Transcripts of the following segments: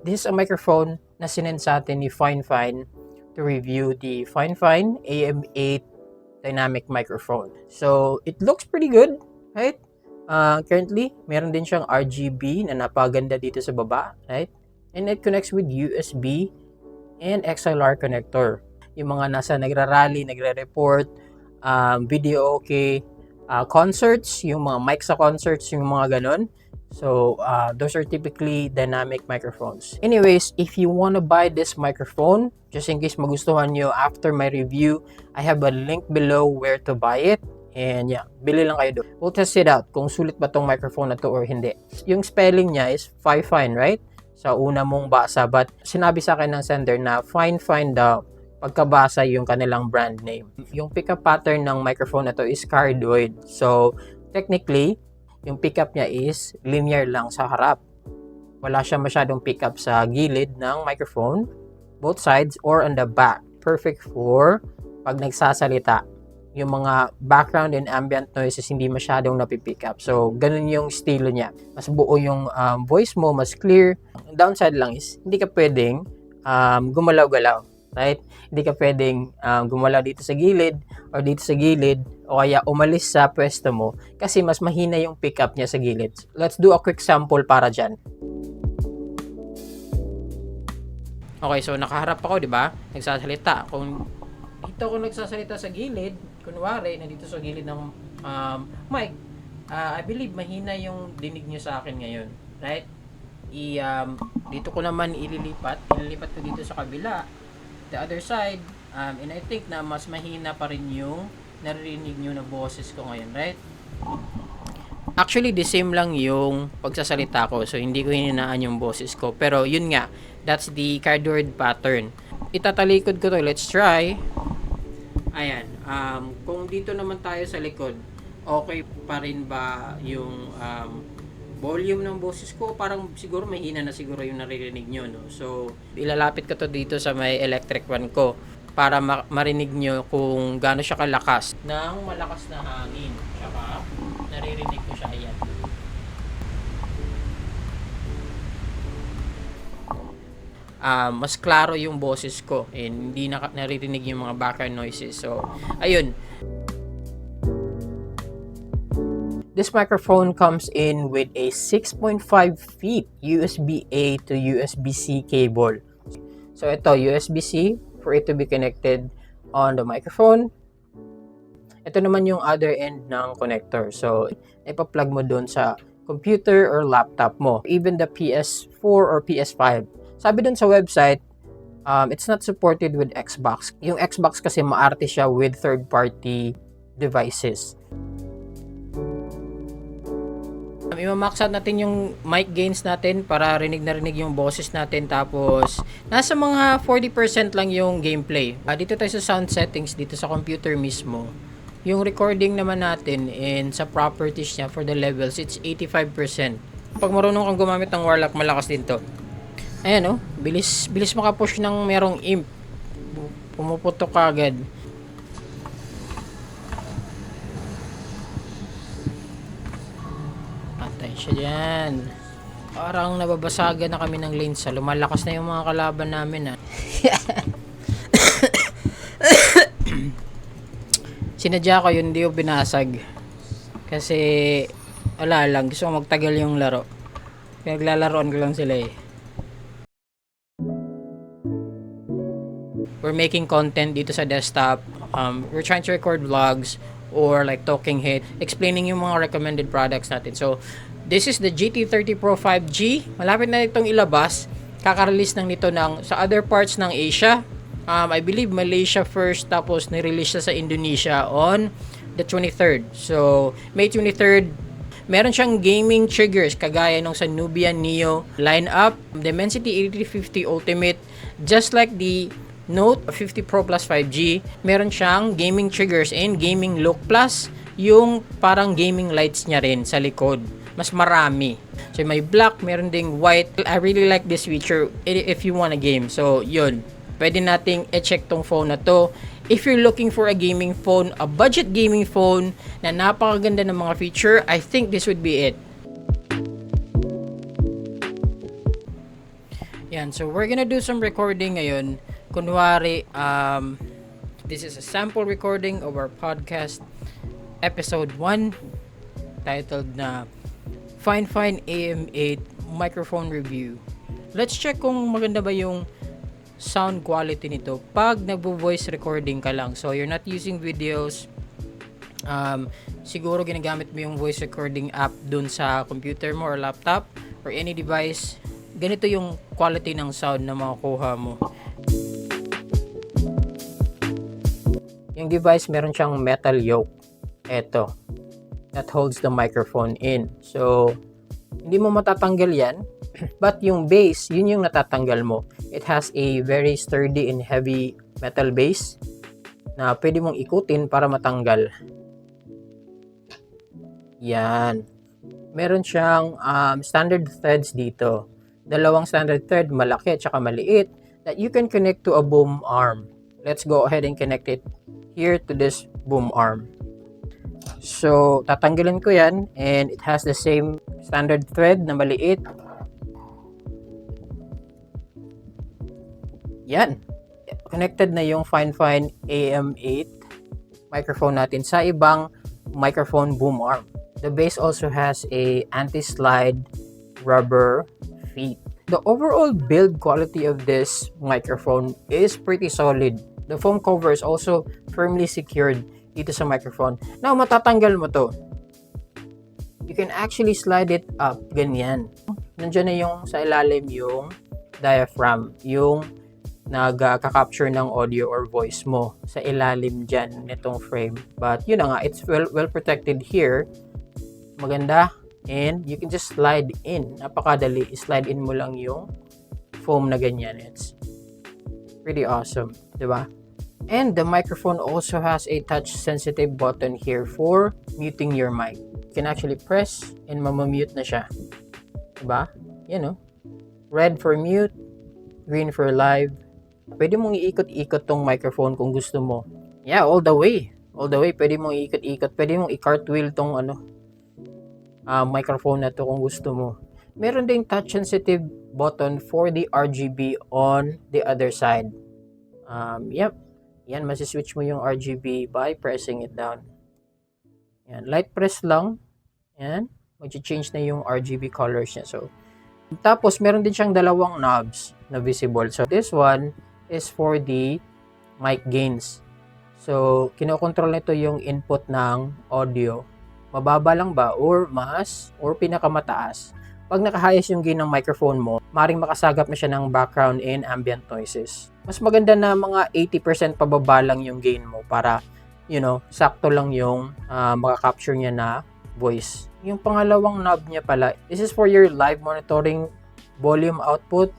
This is a microphone na sinend sa atin ni Fine to review the Fine AM8 dynamic microphone. So, it looks pretty good, right? Currently, meron din siyang RGB na napaganda dito sa baba, right? And it connects with USB and XLR connector. Yung mga nasa nagrarally, nagre-report, video okay, concerts, yung mga mic sa concerts, yung mga ganon. So, those are typically dynamic microphones. Anyways, if you want to buy this microphone, just in case magustuhan nyo after my review, I have a link below where to buy it. And yeah, bili lang kayo doon. We'll test it out kung sulit ba tong microphone na to or hindi. Yung spelling niya is Fine, right? Sa una mong basa, but sinabi sa akin ng sender na Fine daw pagkabasa yung kanilang brand name. Yung pickup pattern ng microphone na to is cardioid. So, technically, yung pickup niya is linear lang sa harap. Wala siya masyadong pickup sa gilid ng microphone, both sides or on the back. Perfect for pag nagsasalita. Yung mga background and ambient noises hindi masyadong napipick up. So, ganun yung estilo niya. Mas buo yung voice mo, mas clear. Ang downside lang is, hindi ka pwedeng gumalaw-galaw. Right? Hindi ka pwedeng gumalaw dito sa gilid or dito sa gilid o kaya umalis sa pwesto mo kasi mas mahina yung pick up niya sa gilid. Let's do a quick sample para dyan. Okay, so nakaharap ako, di ba? Nagsasalita. Kung dito ako nagsasalita sa gilid, kunwari, nandito sa gilid ng mic, I believe mahina yung dinig nyo sa akin ngayon. Right? Dito ko naman ililipat ko dito sa kabila, the other side, and I think na mas mahina pa rin yung naririnig nyo na boses ko ngayon, right? Actually, the same lang yung pagsasalita ko, so hindi ko hininaan yung boses ko, pero yun nga, that's the cardioid pattern. Itatalikod ko to, let's try. Ayan, kung dito naman tayo sa likod, okay pa rin ba yung volume ng boses ko? Parang siguro mahina na siguro yung naririnig nyo, no? So, ilalapit ko to dito sa may electric fan ko para marinig nyo kung gaano siya kalakas ng malakas na hangin. Tsaka, naririnig ko siya, ayan. Mas klaro yung boses ko and hindi naririnig yung mga background noises. So, ayun. This microphone comes in with a 6.5 feet USB-A to USB-C cable. So, ito, USB-C for it to be connected on the microphone. Ito naman yung other end ng connector. So, ipa-plug mo dun sa computer or laptop mo. Even the PS4 or PS5. Sabi dun sa website, it's not supported with Xbox. Yung Xbox kasi maarte siya with third-party devices. I-max out natin yung mic gains natin para rinig na rinig yung boses natin. Tapos, nasa mga 40% lang yung gameplay. Dito tayo sa sound settings, dito sa computer mismo. Yung recording naman natin and sa properties niya for the levels, it's 85%. Pag marunong kang gumamit ng Warlock, malakas din to. Ayan, oh, bilis makapush ng merong imp. Pumuputok ka agad. Patay siya dyan. Parang nababasagan na kami ng lanes. Lumalakas na yung mga kalaban namin, ha. Sinadya ko yun, hindi ko binasag. Kasi, wala lang. Gusto ko magtagal yung laro. Pinaglalaroan ko lang sila, eh. We're making content dito sa desktop. We're trying to record vlogs or like talking head, explaining yung mga recommended products natin. So, this is the GT30 Pro 5G. Malapit na itong ilabas. Kaka-release lang nito sa other parts ng Asia. I believe Malaysia first, tapos nirelease siya sa Indonesia on the 23rd. So, May 23rd, meron siyang gaming triggers kagaya nung sa Nubia Neo lineup, Dimensity 8350 Ultimate, just like the Note 50 Pro Plus 5G, meron siyang gaming triggers and gaming look plus yung parang gaming lights niya rin sa likod. Mas marami. So may black, meron ding white. I really like this feature if you want a game. So yun, pwede nating i-check tong phone na to. If you're looking for a gaming phone, a budget gaming phone na napakaganda ng mga feature, I think this would be it. Yan, so we're gonna do some recording ngayon. Kunwari, this is a sample recording of our podcast, episode 1, titled na Fine AM8 Microphone Review. Let's check kung maganda ba yung sound quality nito pag nagvo-voice recording ka lang. So, you're not using videos. Siguro ginagamit mo yung voice recording app dun sa computer mo or laptop or any device. Ganito yung quality ng sound na makukuha mo. Yung device meron siyang metal yoke. Eto, that holds the microphone in. So, hindi mo matatanggal yan. But yung base, yun yung natatanggal mo. It has a very sturdy and heavy metal base na pwede mong ikutin para matanggal. Yan. Meron siyang standard threads dito. Dalawang standard thread, malaki at saka maliit, that you can connect to a boom arm. Let's go ahead and connect it here to this boom arm. So, tatanggalin ko yan, and it has the same standard thread na maliit. Yan. Connected na yung Fine AM8 microphone natin sa ibang microphone boom arm. The base also has a anti-slide rubber feet. The overall build quality of this microphone is pretty solid. The foam cover is also firmly secured dito sa microphone. Now, matatanggal mo to. You can actually slide it up, ganyan. Nandiyan na yung sa ilalim yung diaphragm, yung nagka-capture ng audio or voice mo sa ilalim dyan nitong frame. But yun na nga, it's well protected here. Maganda. And you can just slide in. Napakadali. Slide in mo lang yung foam na ganyan. It's pretty awesome. Diba? And the microphone also has a touch-sensitive button here for muting your mic. You can actually press and mamamute na siya. Diba? Yan o. Red for mute, green for live. Pwede mong iikot-ikot tong microphone kung gusto mo. Yeah, all the way. All the way. Pwede mong iikot-ikot. Pwede mong i-cartwheel tong microphone na to kung gusto mo. Meron ding touch-sensitive button for the RGB on the other side. Yep. Yan, masiswitch mo yung RGB by pressing it down. Yan, light press lang. Yan, mag-change na yung RGB colors niya. So, tapos, meron din siyang dalawang knobs na visible. So, this one is for the mic gains. So, kinokontrol nito yung input ng audio. Mababa lang ba or mas or pinakamataas. Pag naka-highest yung gain ng microphone mo, maring makasagap na siya ng background and ambient noises. Mas maganda na mga 80% pababa lang yung gain mo para, sakto lang yung maka-capture niya na voice. Yung pangalawang knob niya pala, this is for your live monitoring volume output.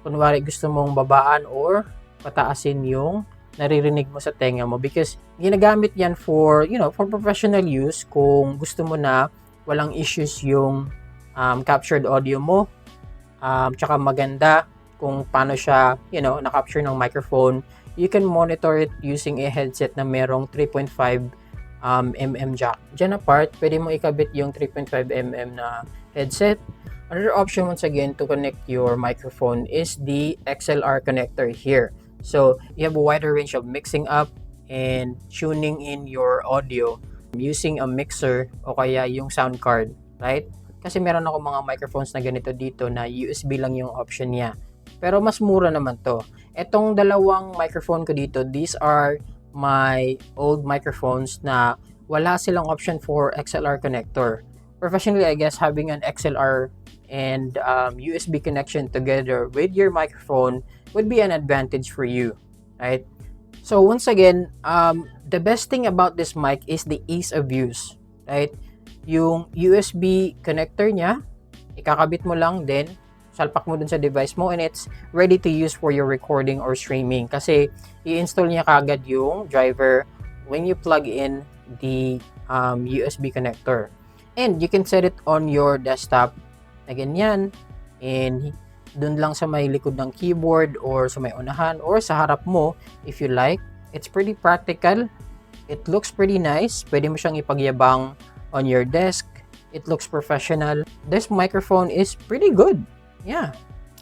Kunwari gusto mong babaan or pataasin yung naririnig mo sa tenga mo because ginagamit yan for, for professional use kung gusto mo na walang issues yung captured audio mo. Tsaka maganda kung paano siya, na-capture ng microphone. You can monitor it using a headset na merong 3.5 mm jack. Diyan na part, pwede mo ikabit yung 3.5 mm na headset. Another option once again to connect your microphone is the XLR connector here. So, you have a wider range of mixing up and tuning in your audio using a mixer o kaya yung sound card, right? Kasi meron ako mga microphones na ganito dito na USB lang yung option niya. Pero mas mura naman to. Etong dalawang microphone ko dito, these are my old microphones na wala silang option for XLR connector. Professionally, I guess, having an XLR and USB connection together with your microphone would be an advantage for you, right? So once again, the best thing about this mic is the ease of use, right? Yung USB connector niya, ikakabit mo lang, then salpak mo dun sa device mo, and it's ready to use for your recording or streaming kasi i-install niya kagad yung driver when you plug in the USB connector. And you can set it on your desktop na ganyan, and dun lang sa may likod ng keyboard or sa may unahan or sa harap mo if you like. It's pretty practical. It looks pretty nice. Pwede mo siyang ipagyabang on your desk. It looks professional. This microphone is pretty good. Yeah.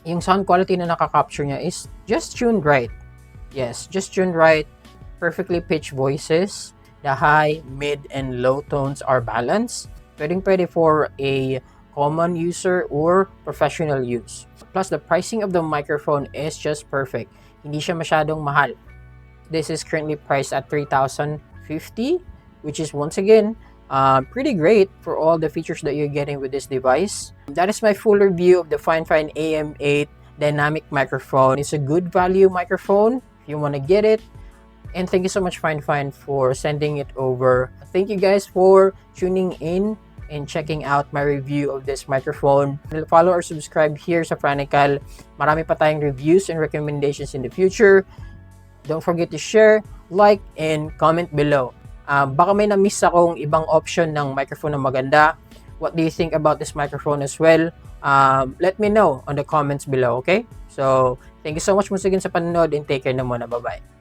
yung sound quality na nakaka-capture niya is just tuned right. Yes, just tuned right. Perfectly pitched voices. The high, mid, and low tones are balanced. Pwede for a common user or professional use. Plus, the pricing of the microphone is just perfect. Hindi siya masyadong mahal. This is currently priced at $3,050, which is once again pretty great for all the features that you're getting with this device. That is my full review of the Fine AM8 dynamic microphone. It's a good value microphone if you want to get it. And thank you so much, Fine, for sending it over. Thank you guys for tuning in and checking out my review of this microphone. Follow or subscribe here sa Franical. Marami pa tayong reviews and recommendations in the future. Don't forget to share, like, and comment below. Baka may na-miss akong ibang option ng microphone na maganda. What do you think about this microphone as well? Let me know on the comments below, okay? So, thank you so much once again sa panonood and take care na muna. Bye-bye.